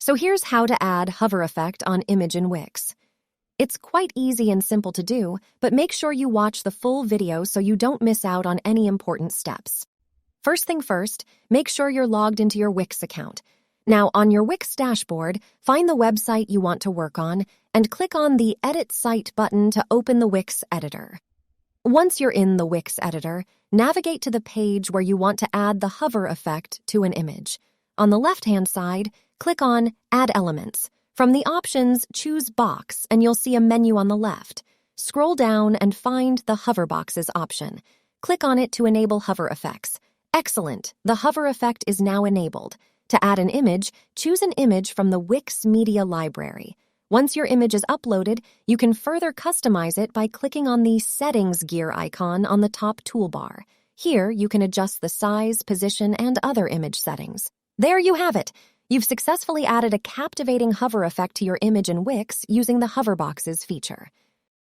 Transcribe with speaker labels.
Speaker 1: So here's how to add hover effect on image in Wix. It's quite easy and simple to do, but make sure you watch the full video so you don't miss out on any important steps. First thing first, make sure you're logged into your Wix account. Now, on your Wix dashboard, find the website you want to work on and click on the Edit Site button to open the Wix editor. Once you're in the Wix editor, navigate to the page where you want to add the hover effect to an image. On the left-hand side, click on Add Elements. From the options, choose Box, and you'll see a menu on the left. Scroll down and find the Hover Boxes option. Click on it to enable hover effects. Excellent! The hover effect is now enabled. To add an image, choose an image from the Wix Media Library. Once your image is uploaded, you can further customize it by clicking on the Settings gear icon on the top toolbar. Here, you can adjust the size, position, and other image settings. There you have it! You've successfully added a captivating hover effect to your image in Wix using the Hover Boxes feature.